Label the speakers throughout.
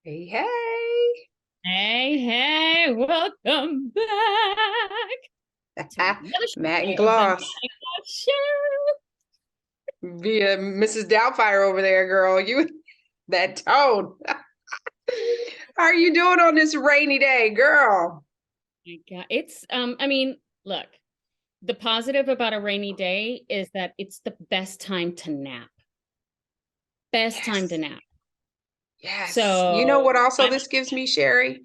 Speaker 1: Hey, hey.
Speaker 2: Hey, hey, welcome back to another
Speaker 1: Matt and
Speaker 2: show of the Night
Speaker 1: Gloss
Speaker 2: Show.
Speaker 1: via Mrs. Doubtfire over there, girl. You that tone. How are you doing on this rainy day, girl?
Speaker 2: My God. I mean, look, the positive about a rainy day is that it's the best time to nap. Best time to
Speaker 1: Yes.
Speaker 2: nap.
Speaker 1: Yes. You know
Speaker 2: So
Speaker 1: what also
Speaker 2: I'm
Speaker 1: this gives me, Sherry?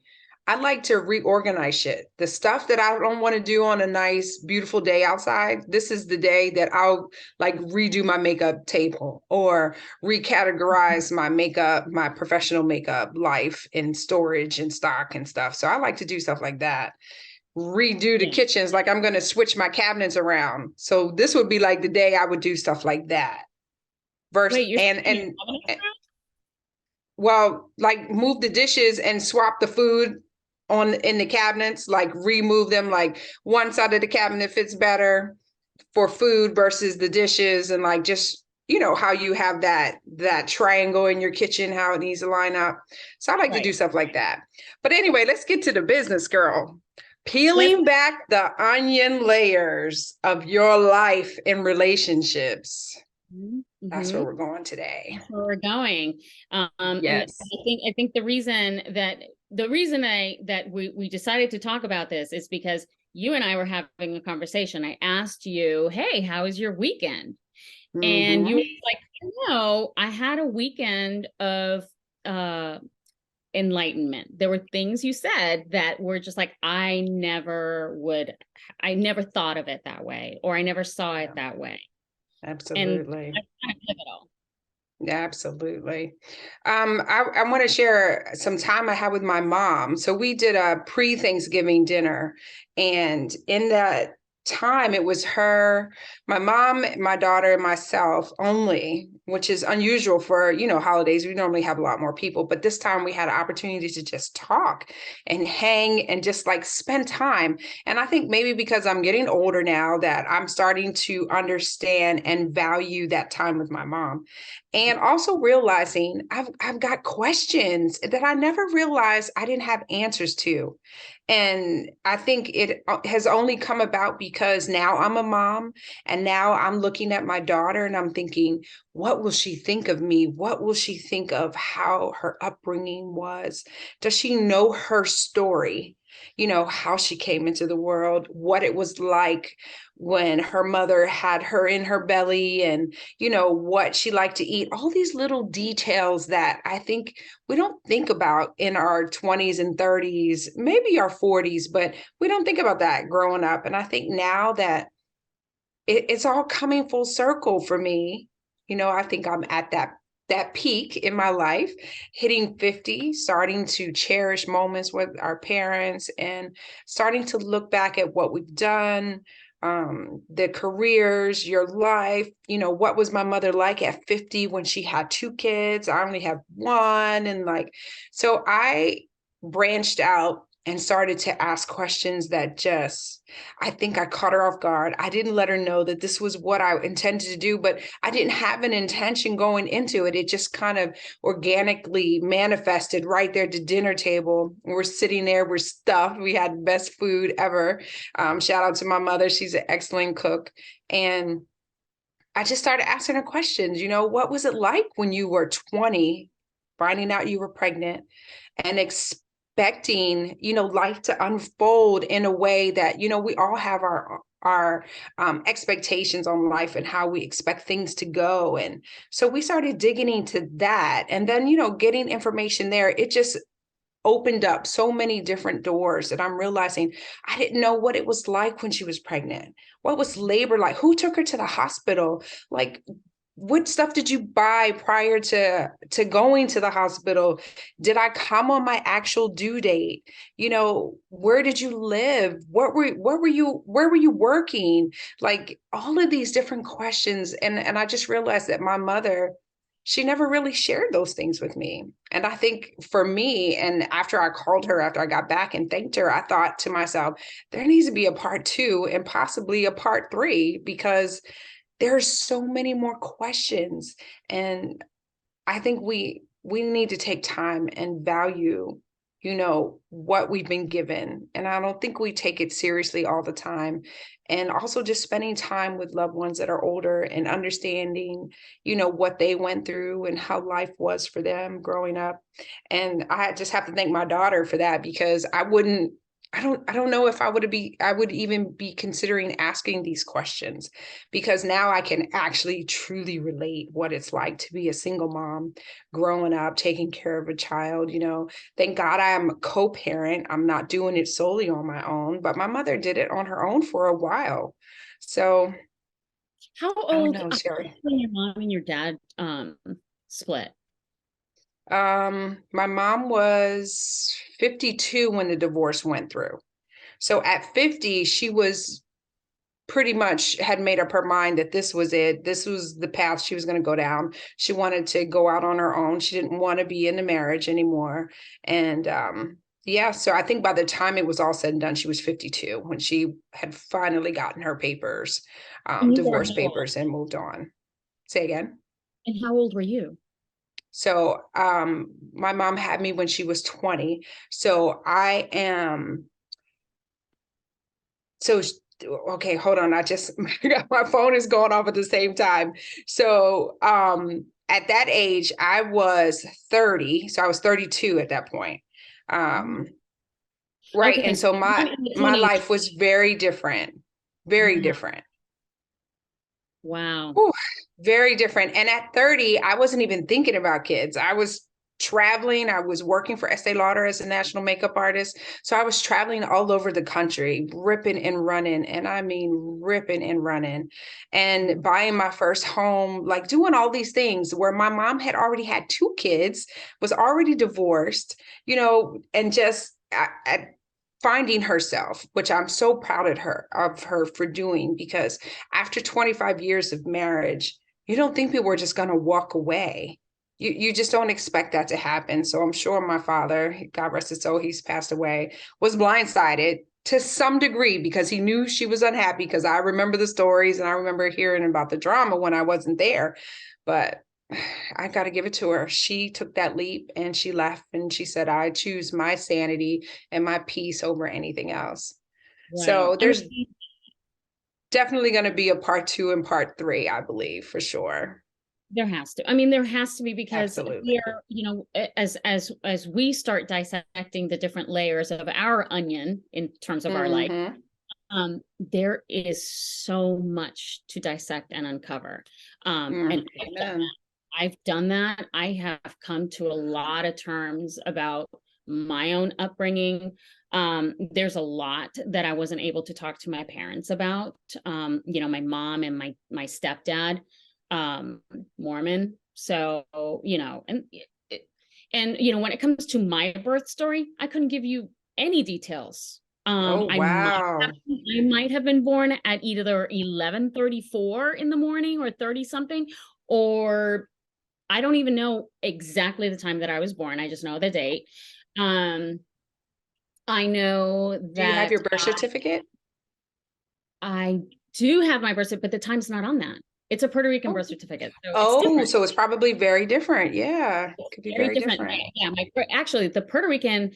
Speaker 1: I like to reorganize shit. The stuff that I don't want to do on a nice, beautiful day outside, this is the day that I'll like redo my makeup table or recategorize my makeup, my professional makeup life in storage and stock and stuff. So I like to do stuff like that. Redo the
Speaker 2: yeah.
Speaker 1: kitchens, like I'm going to switch my cabinets around. So this would be like the day I would do stuff like that. Versus
Speaker 2: Wait, you're switching your cabinets
Speaker 1: well, like move the dishes and swap the food on in the cabinets, like remove them, like one side of the cabinet fits better for food versus the dishes, and like just how you have that triangle in your kitchen, how it needs to line up. So I like to
Speaker 2: around?
Speaker 1: do
Speaker 2: Right.
Speaker 1: stuff like that. But anyway, let's get to the business, girl.
Speaker 2: Let's
Speaker 1: Peeling back the onion layers of your life in relationships. That's where
Speaker 2: mm-hmm.
Speaker 1: we're going today.
Speaker 2: That's where we're going. And
Speaker 1: Yes.
Speaker 2: I think the reason I that we decided to talk about this is because you and I were having a conversation. I asked you, "Hey, how was your weekend?" And you were
Speaker 1: Mm-hmm.
Speaker 2: like, "No, I had a weekend of uh enlightenment." There were things you said that were just like, I never thought of it that way, or I never saw it
Speaker 1: Yeah,
Speaker 2: that way. And
Speaker 1: absolutely.
Speaker 2: that's kind of pivotal.
Speaker 1: Yeah, absolutely. I want to share some time I had with my mom. So we did a pre-Thanksgiving dinner, and in that time, it was her, my mom, my daughter, and myself only, which is unusual for, holidays. We normally have a lot more people, but this time we had an opportunity to just talk and hang and just like spend time. And I think maybe because I'm getting older now that I'm starting to understand and value that time with my mom, and also realizing I've got questions that I never realized I didn't have answers to. And I think it has only come about because now I'm a mom, and now I'm looking at my daughter and I'm thinking, what will she think of me? What will she think of how her upbringing was? Does she know her story? How she came into the world, what it was like when her mother had her in her belly, and what she liked to eat, all these little details that I think we don't think about in our 20s and 30s, maybe our 40s, but we don't think about that growing up. And I think now that it's all coming full circle for me, I think I'm at that peak in my life, hitting 50, starting to cherish moments with our parents and starting to look back at what we've done, the careers, your life. What was my mother like at 50 when she had two kids? I only have one. And like, so I branched out and started to ask questions that just, I think I caught her off guard. I didn't let her know that this was what I intended to do, but I didn't have an intention going into it. It just kind of organically manifested right there at the dinner table. We're sitting there, we're stuffed. We had the best food ever. Shout out to my mother. She's an excellent cook. And I just started asking her questions. What was it like when you were 20, finding out you were pregnant and expecting, life to unfold in a way that, we all have our expectations on life and how we expect things to go. And so we started digging into that, and then, getting information there. It just opened up so many different doors that I'm realizing I didn't know what it was like when she was pregnant. What was labor like? Who took her to the hospital? Like, what stuff did you buy prior to going to the hospital? Did I come on my actual due date? Where did you live? Where were you working? Like all of these different questions. And I just realized that my mother, she never really shared those things with me. And I think for me, and after I called her, after I got back and thanked her, I thought to myself, there needs to be a part two and possibly a part three, because there's so many more questions. And I think we need to take time and value, you know, what we've been given. And I don't think we take it seriously all the time. And also just spending time with loved ones that are older and understanding, you know, what they went through and how life was for them growing up. And I just have to thank my daughter for that, because I don't know if I would even be considering asking these questions, because now I can actually truly relate what it's like to be a single mom growing up, taking care of a child. You know, thank God I am a co-parent. I'm not doing it solely on my own, but my mother did it on her own for a while. So
Speaker 2: How
Speaker 1: I don't
Speaker 2: old
Speaker 1: know, Sherry.
Speaker 2: when your mom and your dad split?
Speaker 1: My mom was 52 when the divorce went through. So at 50, she was pretty much had made up her mind that this was it. This was the path she was going to go down. She wanted to go out on her own. She didn't want to be in the marriage anymore. And yeah, so I think by the time it was all said and done, she was 52 when she had finally gotten her papers,
Speaker 2: And you were
Speaker 1: divorce
Speaker 2: how old?
Speaker 1: papers, and moved on. Say again.
Speaker 2: And how old were you?
Speaker 1: So my mom had me when she was 20. So I am so okay, hold on. I just my phone is going off at the same time. So at that age, I was 30. So I was 32 at that point. Um, right.
Speaker 2: Okay,
Speaker 1: And
Speaker 2: so
Speaker 1: so
Speaker 2: I'm
Speaker 1: my
Speaker 2: in the
Speaker 1: my
Speaker 2: teenage.
Speaker 1: life was very different, very
Speaker 2: Wow.
Speaker 1: different.
Speaker 2: Wow.
Speaker 1: Whew, very different. And at 30, I wasn't even thinking about kids. I was traveling. I was working for Estee Lauder as a national makeup artist. So I was traveling all over the country, ripping and running. And I mean, ripping and running and buying my first home, like doing all these things where my mom had already had two kids, was already divorced, you know, and just finding herself, which I'm so proud of her for doing, because after 25 years of marriage, you don't think people are just going to walk away. You just don't expect that to happen. So I'm sure my father, God rest his soul, he's passed away, was blindsided to some degree, because he knew she was unhappy, because I remember the stories and I remember hearing about the drama when I wasn't there. But I got to give it to her. She took that leap and she left and she said, I choose my sanity and my peace over anything else.
Speaker 2: Wow.
Speaker 1: So there's definitely going to be a part two and part three, I believe, for sure.
Speaker 2: There has to. I mean, there has to be, because we
Speaker 1: Absolutely.
Speaker 2: are, you know, as we start dissecting the different layers of our onion in terms of our life,
Speaker 1: Mm-hmm.
Speaker 2: there is so much to dissect and uncover. And
Speaker 1: Amen.
Speaker 2: I've done that. I have come to a lot of terms about my own upbringing. There's a lot that I wasn't able to talk to my parents about. You know, my mom and my stepdad, Mormon. So, you know, and you know, when it comes to my birth story, I couldn't give you any details.
Speaker 1: Oh, wow.
Speaker 2: I might have been born at either 11:34 in the morning or 30 something, or I don't even know exactly the time that I was born. I just know the date. Um, I know
Speaker 1: Do you have
Speaker 2: that
Speaker 1: your birth certificate?
Speaker 2: I do have my birth certificate, but the time's not on that. It's a Puerto Rican
Speaker 1: Oh,
Speaker 2: birth certificate, so it's
Speaker 1: oh,
Speaker 2: different.
Speaker 1: so it's probably very different. Yeah, it could be
Speaker 2: Very
Speaker 1: very
Speaker 2: different.
Speaker 1: different.
Speaker 2: Yeah, actually the Puerto Rican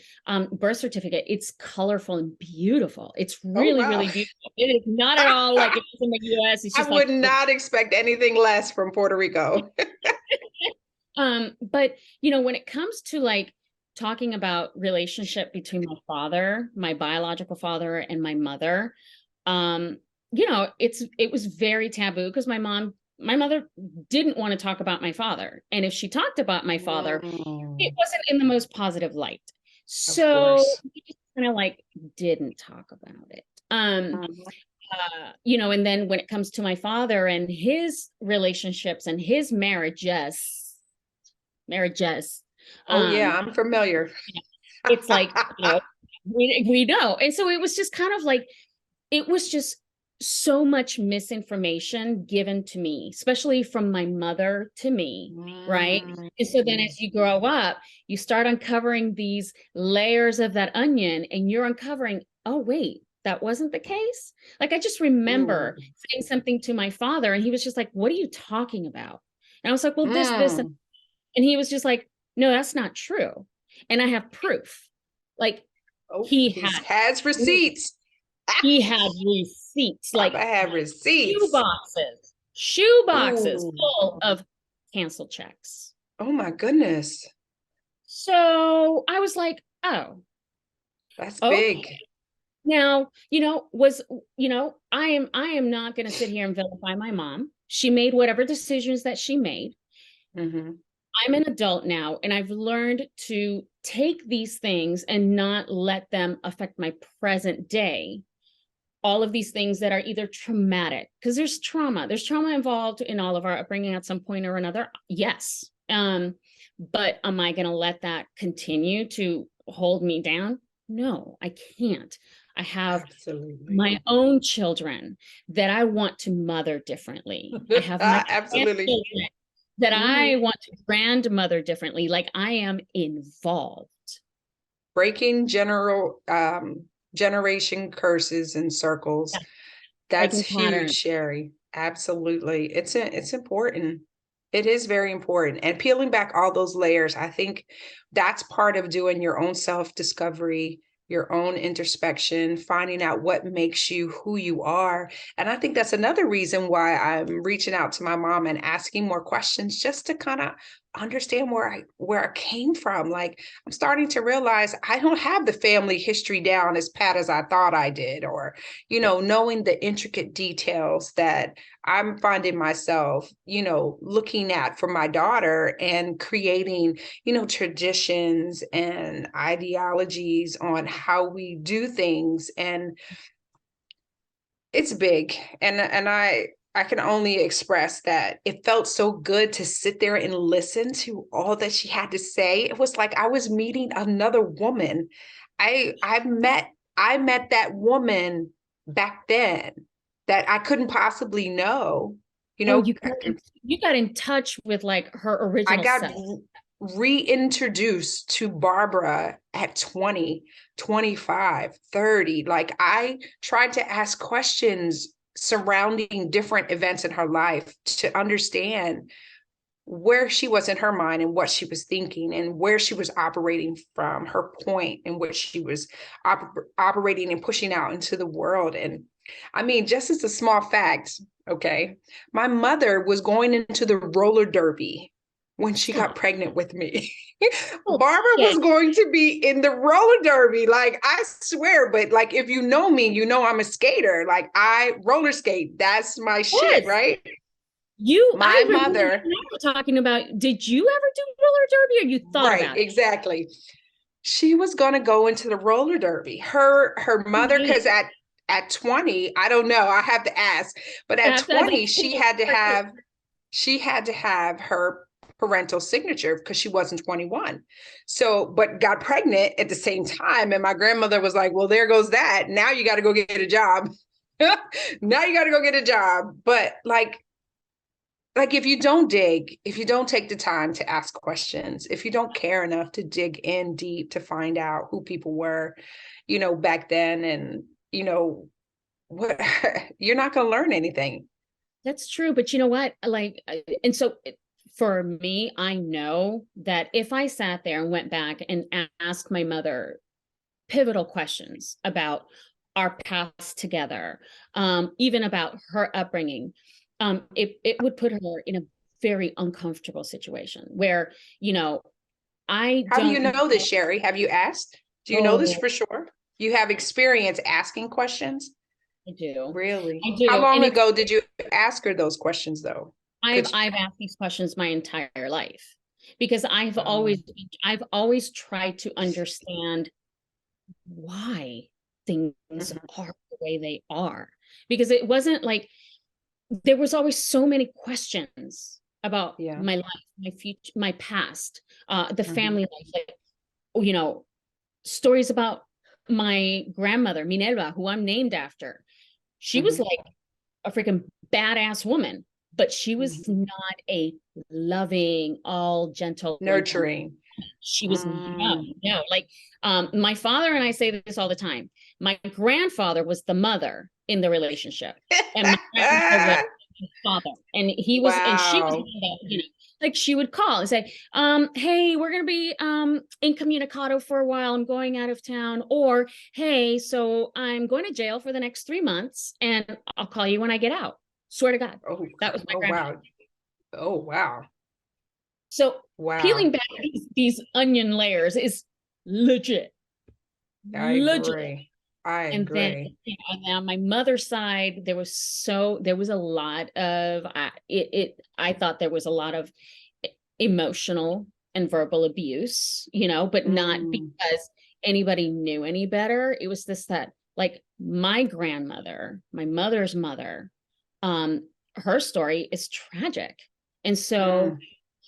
Speaker 2: birth certificate, it's colorful and beautiful. It's
Speaker 1: Oh,
Speaker 2: really,
Speaker 1: wow.
Speaker 2: really beautiful. It is not at all like it is in the US. It's
Speaker 1: I
Speaker 2: just like
Speaker 1: would not expect anything less from Puerto Rico.
Speaker 2: but you know, when it comes to like talking about relationship between my father, my biological father, and my mother, um, you know, it was very taboo because my mother didn't want to talk about my father. And if she talked about my father, it
Speaker 1: Mm,
Speaker 2: wasn't in the most positive light.
Speaker 1: of
Speaker 2: So
Speaker 1: course.
Speaker 2: we just kind of like didn't talk about it.
Speaker 1: Mhm.
Speaker 2: You know, and then when it comes to my father and his relationships and his marriages,
Speaker 1: Oh, yeah,
Speaker 2: um,
Speaker 1: I'm familiar.
Speaker 2: it's like, you know, we know. And so it was just kind of like, it was just so much misinformation given to me, especially from my mother to me, right? And so then
Speaker 1: Mm.
Speaker 2: as you grow up, you start uncovering these layers of that onion and you're uncovering, oh, wait, that wasn't the case. Like I just remember
Speaker 1: Mm.
Speaker 2: saying something to my father and he was just like, what are you talking about? And I was like, well, this,
Speaker 1: Mm.
Speaker 2: and he was just like, no, that's not true. And I have proof. Like
Speaker 1: Oh,
Speaker 2: he
Speaker 1: he
Speaker 2: had,
Speaker 1: has receipts.
Speaker 2: he had receipts, like
Speaker 1: Papa have
Speaker 2: shoe
Speaker 1: receipts.
Speaker 2: boxes, shoe boxes
Speaker 1: Ooh.
Speaker 2: full of canceled checks.
Speaker 1: Oh my goodness.
Speaker 2: So I was like, oh,
Speaker 1: That's
Speaker 2: okay.
Speaker 1: big.
Speaker 2: Now, I am not going to sit here and vilify my mom. She made whatever decisions that she made.
Speaker 1: Hmm.
Speaker 2: I'm an adult now, and I've learned to take these things and not let them affect my present day. All of these things that are either traumatic, because there's trauma involved in all of our upbringing at some point or another. Yes. But am I going to let that continue to hold me down? No, I can't. I have
Speaker 1: Absolutely.
Speaker 2: my own children that I want to mother differently. I have my
Speaker 1: Absolutely.
Speaker 2: grandchildren that
Speaker 1: Mhm.
Speaker 2: I want to grandmother differently. Like I am involved.
Speaker 1: Breaking generation curses and circles.
Speaker 2: Yeah,
Speaker 1: That's
Speaker 2: breaking
Speaker 1: huge,
Speaker 2: patterns.
Speaker 1: Sherry. Absolutely. It's important. It is very important. And peeling back all those layers, I think that's part of doing your own self-discovery, your own introspection, finding out what makes you who you are. And I think that's another reason why I'm reaching out to my mom and asking more questions just to kind of understand where I came from. Like I'm starting to realize I don't have the family history down as pat as I thought I did, or knowing the intricate details that I'm finding myself, looking at for my daughter and creating, traditions and ideologies on how we do things. And it's big. And I can only express that it felt so good to sit there and listen to all that she had to say. It was like I was meeting another woman. I met that woman back then that I couldn't possibly know. You
Speaker 2: Oh,
Speaker 1: know,
Speaker 2: you got in touch with like her
Speaker 1: I
Speaker 2: original
Speaker 1: got
Speaker 2: self.
Speaker 1: reintroduced to Barbara at 20, 25, 30. Like I tried to ask questions surrounding different events in her life to understand where she was in her mind and what she was thinking and where she was operating from, her point in which she was operating and pushing out into the world. And I mean, just as a small fact, okay, my mother was going into the roller derby when she got pregnant with me.
Speaker 2: Oh,
Speaker 1: Barbara
Speaker 2: yeah.
Speaker 1: was going to be in the roller derby. Like, I swear, but like, if you know me, I'm a skater. Like, I roller skate. That's my shit,
Speaker 2: Yes.
Speaker 1: right?
Speaker 2: I
Speaker 1: My
Speaker 2: remember you
Speaker 1: mother,
Speaker 2: and I were talking about, did you ever do roller derby or you thought
Speaker 1: right,
Speaker 2: about it?
Speaker 1: exactly. She was going to go into the roller derby. Her mother,
Speaker 2: Me.
Speaker 1: because at 20, I don't know, I have to ask, but at
Speaker 2: That's
Speaker 1: 20, she had to have her parental signature because she wasn't 21. So, but got pregnant at the same time. And my grandmother was like, well, there goes that. Now you got to go get a job. Now you got to go get a job. But like if you don't dig, if you don't take the time to ask questions, if you don't care enough to dig in deep to find out who people were, back then, and what, you're not going to learn anything.
Speaker 2: That's true. But you know what? Like, and so for me, I know that if I sat there and went back and asked my mother pivotal questions about our paths together, even about her upbringing, it would put her in a very uncomfortable situation where, I
Speaker 1: How do you
Speaker 2: don't
Speaker 1: know
Speaker 2: know.
Speaker 1: this, Sherry? Have you asked? Do you know this
Speaker 2: Oh,
Speaker 1: for sure? You have experience asking questions?
Speaker 2: I do.
Speaker 1: Really?
Speaker 2: I
Speaker 1: How
Speaker 2: do.
Speaker 1: long
Speaker 2: And it's
Speaker 1: ago did you ask her those questions, though?
Speaker 2: I've
Speaker 1: Could
Speaker 2: I've asked these questions my entire life because
Speaker 1: um,
Speaker 2: I've always tried to understand why things
Speaker 1: mhm.
Speaker 2: are the way they are. Because it wasn't like there was always so many questions about
Speaker 1: Yeah.
Speaker 2: my life, my future, my past, the
Speaker 1: Mhm.
Speaker 2: family life, like, you know, stories about my grandmother, Minerva, who I'm named after. She was
Speaker 1: Mhm.
Speaker 2: like a freaking badass woman, but she was
Speaker 1: Mhm.
Speaker 2: not a loving, all gentle and tender.
Speaker 1: Nurturing.
Speaker 2: She was no,
Speaker 1: Mm.
Speaker 2: no. Like my father and I say this all the time. My grandfather was the mother in the relationship, and my grandmother was father. And he was, and she was,
Speaker 1: Wow.
Speaker 2: like she would call and say, hey, we're going to be incommunicado for a while. I'm going out of town. Or, hey, so I'm going to jail for the next 3 months and I'll call you when I get out. Swear to God.
Speaker 1: Oh,
Speaker 2: That was my
Speaker 1: oh
Speaker 2: grandmother.
Speaker 1: wow. Oh wow.
Speaker 2: So
Speaker 1: Wow.
Speaker 2: peeling back these onion layers is legit.
Speaker 1: I
Speaker 2: Legit.
Speaker 1: agree. I
Speaker 2: And then,
Speaker 1: agree.
Speaker 2: on my mother's side, there was a lot of I thought there was a lot of emotional and verbal abuse, but not
Speaker 1: Mm,
Speaker 2: because anybody knew any better. It was this that like my grandmother, my mother's mother, her story is tragic. And so
Speaker 1: mm,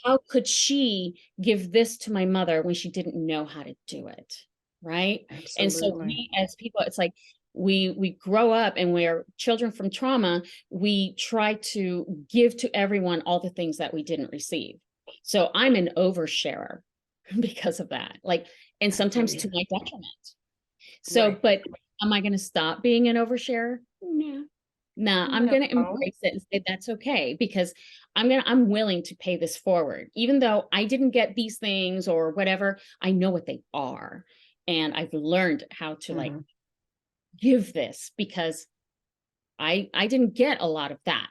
Speaker 2: how could she give this to my mother when she didn't know how to do it? Right. And so
Speaker 1: absolutely.
Speaker 2: we as people, it's like we grow up and we're children from trauma. We try to give to everyone all the things that we didn't receive. So I'm an oversharer because of that. Like, and
Speaker 1: I feel
Speaker 2: sometimes
Speaker 1: you.
Speaker 2: to my detriment. So,
Speaker 1: Right.
Speaker 2: but am I going to stop being an oversharer? No. Nah, I'm going to
Speaker 1: No.
Speaker 2: embrace it and say that's okay because I'm willing to pay this forward. Even though I didn't get these things or whatever, I know what they are. And I've learned how to like
Speaker 1: Mhm.
Speaker 2: give this because I didn't get a lot of that.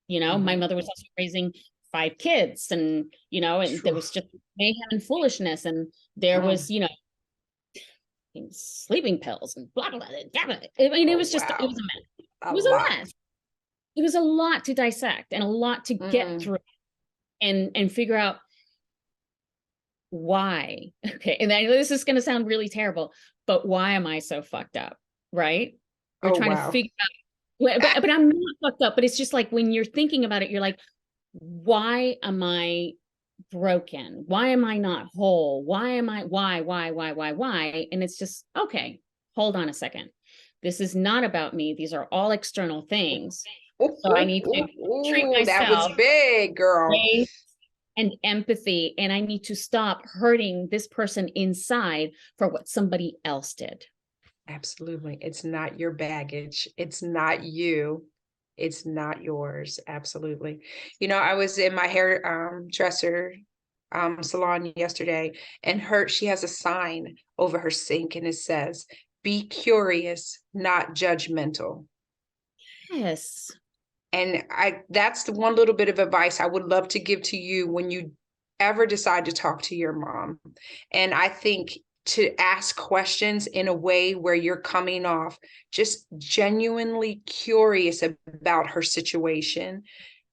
Speaker 2: My
Speaker 1: Mhm.
Speaker 2: mother was also raising 5 kids and there
Speaker 1: Phew.
Speaker 2: was just mayhem and foolishness. And there
Speaker 1: Mm.
Speaker 2: was, sleeping pills and blah, blah, blah, blah, blah. I mean,
Speaker 1: Oh
Speaker 2: it
Speaker 1: wow.
Speaker 2: was a mess.
Speaker 1: A
Speaker 2: It was a
Speaker 1: lot.
Speaker 2: mess. It was a lot to dissect and a lot to get
Speaker 1: Mm.
Speaker 2: through and figure out why. Okay. And then this is going to sound really terrible, but why am I so fucked up? Right. We're
Speaker 1: Oh
Speaker 2: trying to
Speaker 1: wow.
Speaker 2: figure out, but I'm not fucked up. But it's just like when you're thinking about it, you're like, why am I broken? Why am I not whole? Why am I, why? And it's just, okay, hold on a second. This is not about me. These are all external things.
Speaker 1: Ooh,
Speaker 2: So I
Speaker 1: ooh,
Speaker 2: need to
Speaker 1: ooh,
Speaker 2: treat
Speaker 1: ooh, that was
Speaker 2: myself,
Speaker 1: big, girl.
Speaker 2: grace and empathy. And I need to stop hurting this person inside for what somebody else did.
Speaker 1: Absolutely. It's not your baggage. It's not you. It's not yours. Absolutely. I was in my hair dresser salon yesterday, and she has a sign over her sink, and it says, "Be curious, not judgmental."
Speaker 2: Yes.
Speaker 1: And that's the one little bit of advice I would love to give to you when you ever decide to talk to your mom. And I think to ask questions in a way where you're coming off just genuinely curious about her situation.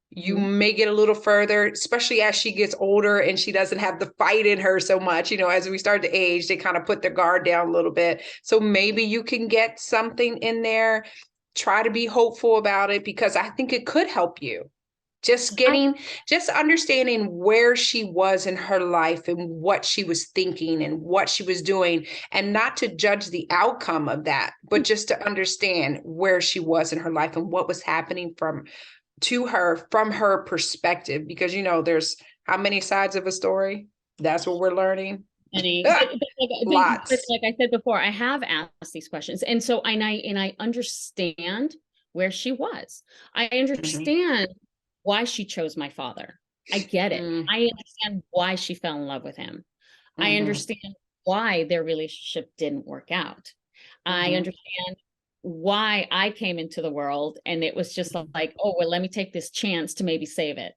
Speaker 1: You
Speaker 2: Mhm.
Speaker 1: may get a little further, especially as she gets older and she doesn't have the fight in her so much. As we start to age, they kind of put their guard down a little bit. So maybe you can get something in there. Try to be hopeful about it because I think it could help you.
Speaker 2: I,
Speaker 1: Just understanding where she was in her life and what she was thinking and what she was doing, and not to judge the outcome of that, but just to understand where she was in her life and what was happening to her from her perspective, because there's how many sides of a story? That's what we're learning.
Speaker 2: Any, but
Speaker 1: Lots.
Speaker 2: like I said before, I have asked these questions, and so I understand where she was. I
Speaker 1: Mhm.
Speaker 2: understand why she chose my father. I get it.
Speaker 1: Mm,
Speaker 2: I understand why she fell in love with him. I
Speaker 1: mhm,
Speaker 2: understand why their relationship didn't work out. I
Speaker 1: mhm,
Speaker 2: understand why I came into the world and it was just
Speaker 1: mhm,
Speaker 2: like, oh, well, let me take this chance to maybe save it.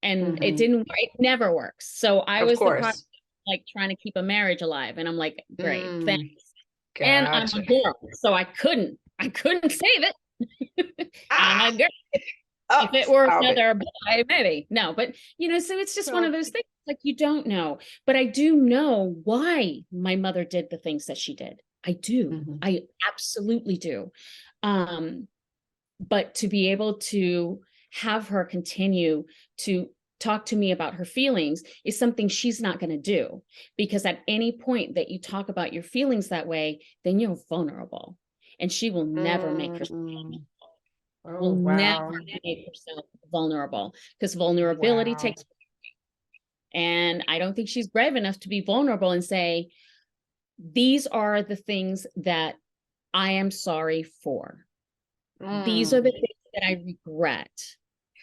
Speaker 2: And it
Speaker 1: mhm.
Speaker 2: didn't, it never works. So I
Speaker 1: Of
Speaker 2: was the product
Speaker 1: course.
Speaker 2: like trying to keep a marriage alive. And I'm like, great, thanks.
Speaker 1: Mm,
Speaker 2: And I'm a
Speaker 1: gotcha.
Speaker 2: girl, so I couldn't save it. I'm
Speaker 1: Ah,
Speaker 2: a girl.
Speaker 1: oh,
Speaker 2: If it were
Speaker 1: stop it.
Speaker 2: another boy, maybe. No, but so it's just one of
Speaker 1: Stop
Speaker 2: those
Speaker 1: it.
Speaker 2: things like you don't know. But I do know why my mother did the things that she did. I do.
Speaker 1: Mhm,
Speaker 2: I absolutely do. Um, but to be able to have her continue to talk to me about her feelings is something she's not going to do, because at any point that you talk about your feelings that way, then you're vulnerable, and she will never make herself
Speaker 1: mm. Oh,
Speaker 2: will never
Speaker 1: wow.
Speaker 2: make herself vulnerable, because vulnerability
Speaker 1: Wow.
Speaker 2: takes, and I don't think she's brave enough to be vulnerable and say, these are the things that I am sorry for. These are
Speaker 1: Mm,
Speaker 2: the things that I regret.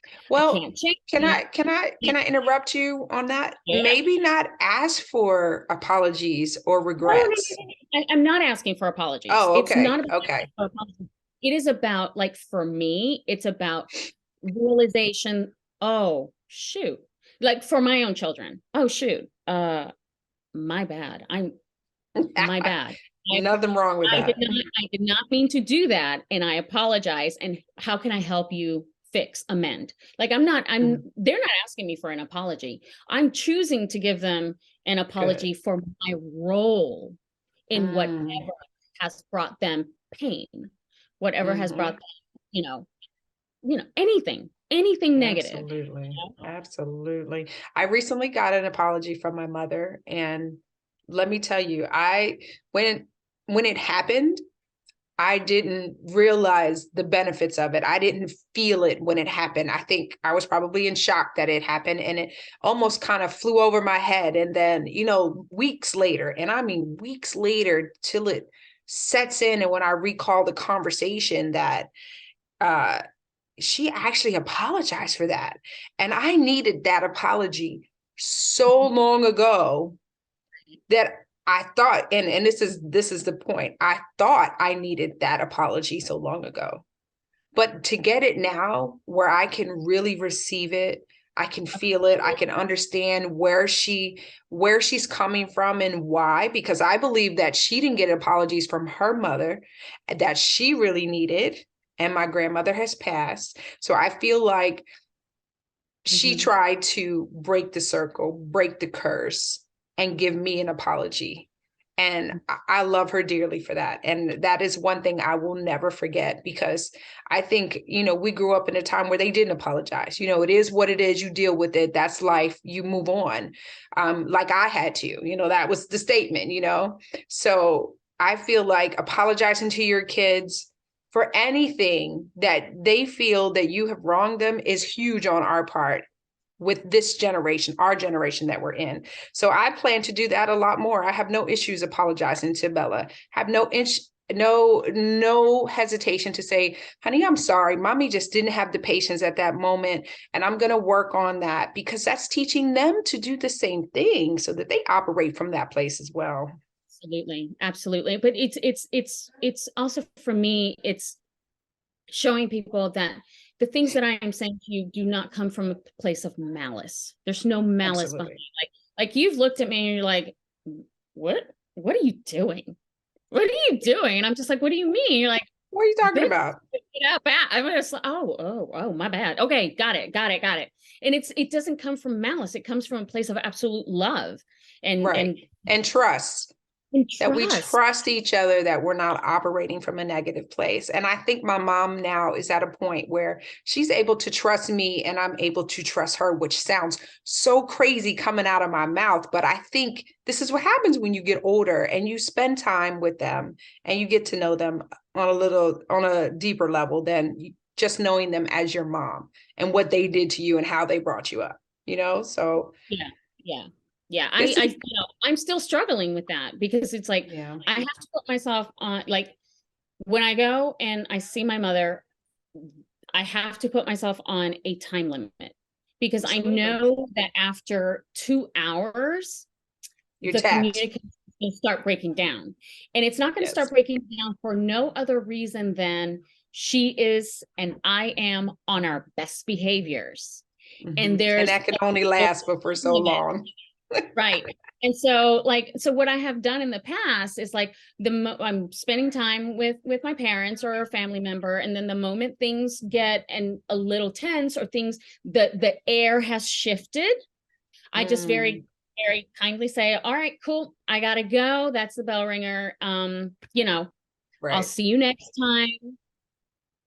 Speaker 2: I
Speaker 1: Well,
Speaker 2: can't change
Speaker 1: can
Speaker 2: it.
Speaker 1: I can I can I interrupt you on that?
Speaker 2: Yeah.
Speaker 1: Maybe not ask for apologies or
Speaker 2: No, no, no,
Speaker 1: regrets.
Speaker 2: no, no. I'm not asking for apologies.
Speaker 1: Oh,
Speaker 2: It's not
Speaker 1: okay.
Speaker 2: about
Speaker 1: Okay.
Speaker 2: asking for apologies. It is about, like, for me, it's about realization. Oh, shoot. Like for my own children. Oh, shoot. My bad. My bad. I,
Speaker 1: Nothing wrong with that.
Speaker 2: I did not mean to do that, and I apologize. And how can I help you fix, amend? Like,
Speaker 1: Mhm.
Speaker 2: they're not asking me for an apology. I'm choosing to give them an
Speaker 1: Good.
Speaker 2: apology for my role in whatever
Speaker 1: Mm,
Speaker 2: has brought them pain, whatever has brought
Speaker 1: mhm.
Speaker 2: them, anything negative.
Speaker 1: Absolutely. Absolutely. I recently got an apology from my mother, and let me tell you, when when it happened, I didn't realize the benefits of it. I didn't feel it when it happened. I think I was probably in shock that it happened, and it almost kind of flew over my head. And then, weeks later, and I mean weeks later, till it sets in, and when I recall the conversation that uh she actually apologized for that. And I needed that apology so long ago that I thought, and this is the point. I thought I needed that apology so long ago. But to get it now where I can really receive it, I can feel it, I can understand where she's coming from and why, because I believe that she didn't get apologies from her mother that she really needed, and my grandmother has passed. So I feel like she
Speaker 2: Mhm.
Speaker 1: tried to break the circle, break the curse, and give me an apology. And I love her dearly for that. And that is one thing I will never forget, because I think, we grew up in a time where they didn't apologize. It is what it is. You deal with it. That's life. You move on. Like I had to, that was the statement. So I feel like apologizing to your kids for anything that they feel that you have wronged them is huge on our part with this generation, our generation that we're in. So I plan to do that a lot more. I have no issues apologizing to Bella. Have no hesitation to say, honey, I'm sorry. Mommy just didn't have the patience at that moment. And I'm going to work on that, because that's teaching them to do the same thing so that they operate from that place as well.
Speaker 2: Absolutely, absolutely. But it's also, for me, it's showing people that the things that I am saying to you do not come from a place of malice. There's no malice behind.
Speaker 1: Absolutely.
Speaker 2: Like you've looked at me and you're like, what are you doing? What are you doing? And I'm just like, what do you mean? You're like,
Speaker 1: What are you talking
Speaker 2: this
Speaker 1: about?
Speaker 2: I'm just like, oh, my bad. Okay, got it. And it doesn't come from malice. It comes from a place of absolute love and
Speaker 1: Right.
Speaker 2: and
Speaker 1: And trust.
Speaker 2: and
Speaker 1: That we
Speaker 2: trust.
Speaker 1: trust each other, that we're not operating from a negative place. And I think my mom now is at a point where she's able to trust me and I'm able to trust her, which sounds so crazy coming out of my mouth. But I think this is what happens when you get older and you spend time with them and you get to know them on a deeper level than just knowing them as your mom and what they did to you and how they brought you up. So
Speaker 2: Yeah, yeah, yeah.
Speaker 1: this is,
Speaker 2: I'm still struggling with that, because it's like
Speaker 1: yeah.
Speaker 2: I have to put myself on, like, when I go and I see my mother, I have to put myself on a time limit, because I
Speaker 1: Absolutely.
Speaker 2: know that after 2 hours,
Speaker 1: You're
Speaker 2: the
Speaker 1: tapped.
Speaker 2: communication will start breaking down. And it's not going to start
Speaker 1: Yes.
Speaker 2: breaking down for no other reason than she is and I am on our best behaviors. And
Speaker 1: And
Speaker 2: there's
Speaker 1: that can only
Speaker 2: a
Speaker 1: last but for so
Speaker 2: limit.
Speaker 1: long.
Speaker 2: Right. And so what I have done in the past is, like, I'm spending time with my parents or a family member, and then the moment things get a little tense, or the air has shifted, I just
Speaker 1: Mm,
Speaker 2: very kindly say, all right, cool, I gotta go. That's the bell ringer. I'll
Speaker 1: right.
Speaker 2: see you next time,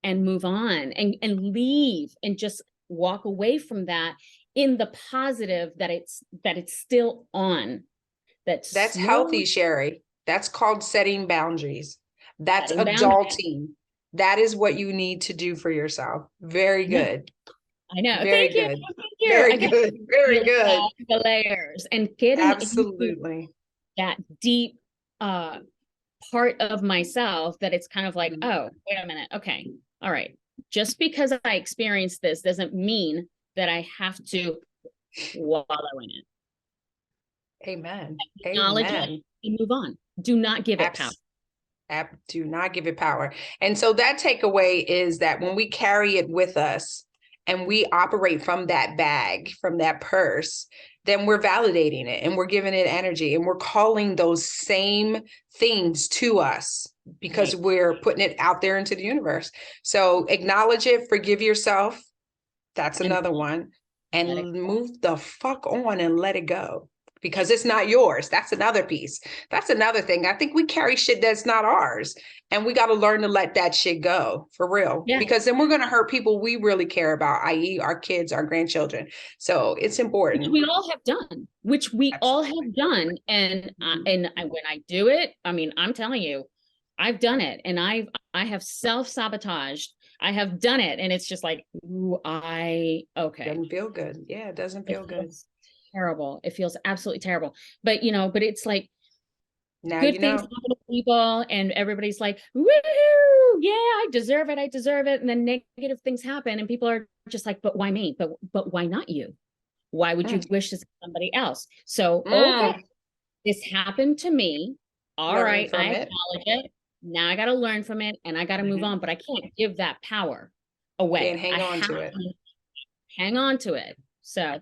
Speaker 2: and move on, and leave, and just walk away from that in the positive, that it's still on, that
Speaker 1: That's
Speaker 2: slow
Speaker 1: healthy, Sherry. That's called setting boundaries. That's
Speaker 2: setting boundaries.
Speaker 1: adulting. That is what you need to do for yourself. Very
Speaker 2: No,
Speaker 1: good.
Speaker 2: I know.
Speaker 1: Very
Speaker 2: Thank you.
Speaker 1: good.
Speaker 2: Thank you.
Speaker 1: Very
Speaker 2: Again,
Speaker 1: good. Very
Speaker 2: peel
Speaker 1: good.
Speaker 2: back the layers and getting into
Speaker 1: Absolutely.
Speaker 2: that deep uh part of myself, that it's kind of like,
Speaker 1: Mhm.
Speaker 2: oh, wait a minute. Okay. All right. just because I experienced this doesn't mean that I have to wallow in it.
Speaker 1: Amen.
Speaker 2: Acknowledge it
Speaker 1: Amen.
Speaker 2: and move on. Do not give it power.
Speaker 1: Do not give it power. And so that takeaway is that when we carry it with us and we operate from that bag, from that purse, then we're validating it and we're giving it energy and we're calling those same things to us because
Speaker 2: Right.
Speaker 1: we're putting it out there into the universe. So acknowledge it, forgive yourself. That's
Speaker 2: And
Speaker 1: another one. And
Speaker 2: let it go.
Speaker 1: move the fuck on and let it go because it's not yours. That's another piece. That's another thing. I think we carry shit that's not ours. And we got to learn to let that shit go for real.
Speaker 2: Yeah.
Speaker 1: Because then we're going to hurt people we really care about, i.e., our kids, our grandchildren. So it's important.
Speaker 2: Which we all have done. Which we all have done. And when I do it, I mean, I'm telling you, I've done it, and I have self-sabotaged. I have done it, and it's just like, ooh, okay.
Speaker 1: Doesn't feel good. Yeah, it doesn't feel good.
Speaker 2: Terrible. It feels absolutely terrible. But but it's like
Speaker 1: Now
Speaker 2: good
Speaker 1: you
Speaker 2: things
Speaker 1: know.
Speaker 2: happen to people, and everybody's like, woohoo, yeah, I deserve it. I deserve it. And then negative things happen, and people are just like, but why me? But why not you? Why would you wish this on somebody else? So, okay, this happened to me. All
Speaker 1: Learn
Speaker 2: right,
Speaker 1: from
Speaker 2: I
Speaker 1: it.
Speaker 2: acknowledge it. Now I got to learn from it, and I got to move on. But I can't give that power away.
Speaker 1: Can't hang
Speaker 2: I
Speaker 1: on
Speaker 2: have
Speaker 1: to it.
Speaker 2: to hang on to it. So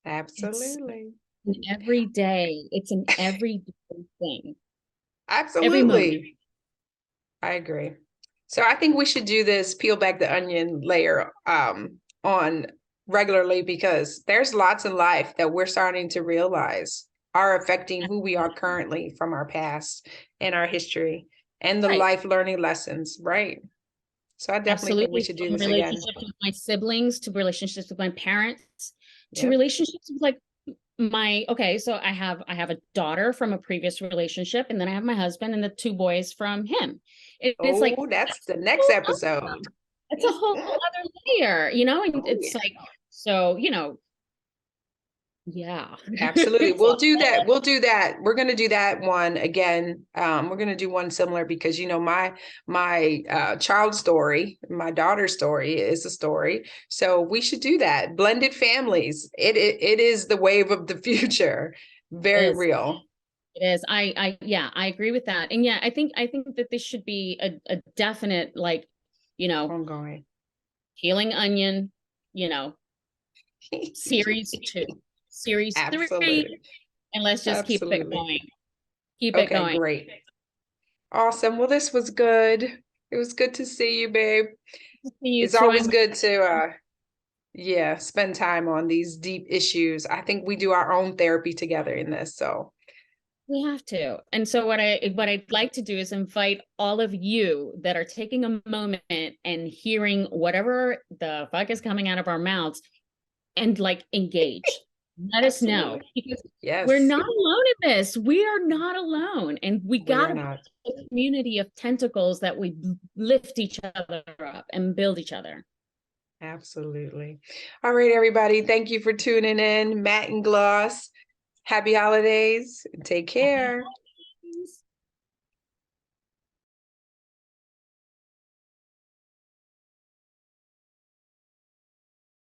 Speaker 1: Absolutely.
Speaker 2: it's an everyday. It's an everyday thing. Every moment.
Speaker 1: Absolutely. I agree. So I think we should do this peel back the onion layer on regularly because there's lots in life that we're starting to realize are affecting who we are currently from our past and our history and the
Speaker 2: Right.
Speaker 1: life learning lessons, right? So I definitely think we should do
Speaker 2: From
Speaker 1: this again.
Speaker 2: relationships with my siblings to relationships with my parents to
Speaker 1: Yep.
Speaker 2: relationships with like so I have a daughter from a previous relationship, and then I have my husband and the two boys from him. It's like,
Speaker 1: Oh, that's the next episode.
Speaker 2: it's a whole other layer, and
Speaker 1: Oh,
Speaker 2: it's
Speaker 1: yeah.
Speaker 2: like, so yeah.
Speaker 1: Absolutely. We'll do that. We'll do that. We're going to do that one again. We're going to do one similar because, my child's story, my daughter's story is a story. So we should do that. Blended families. It is the wave of the future. Very real.
Speaker 2: It is. I agree with that. And yeah, I think that this should be a definite, like,
Speaker 1: Ongoing.
Speaker 2: Peeling Onion, series 2, series 3,
Speaker 1: Absolutely.
Speaker 2: and let's just keep it going. Keep it going.
Speaker 1: Great. Awesome. Well, this was good. It was good to see you, babe. It's always good to spend time on these deep issues. I think we do our own therapy together in this, so
Speaker 2: we have to. And so what I'd like to do is invite all of you that are taking a moment and hearing whatever the fuck is coming out of our mouths and like engage. Let us know, because we're not alone in this. We are not alone, and we got a community of tentacles that we lift each other up and build each other.
Speaker 1: Absolutely. All right, everybody. Thank you for tuning in. Matt and Gloss. Happy holidays. Take care.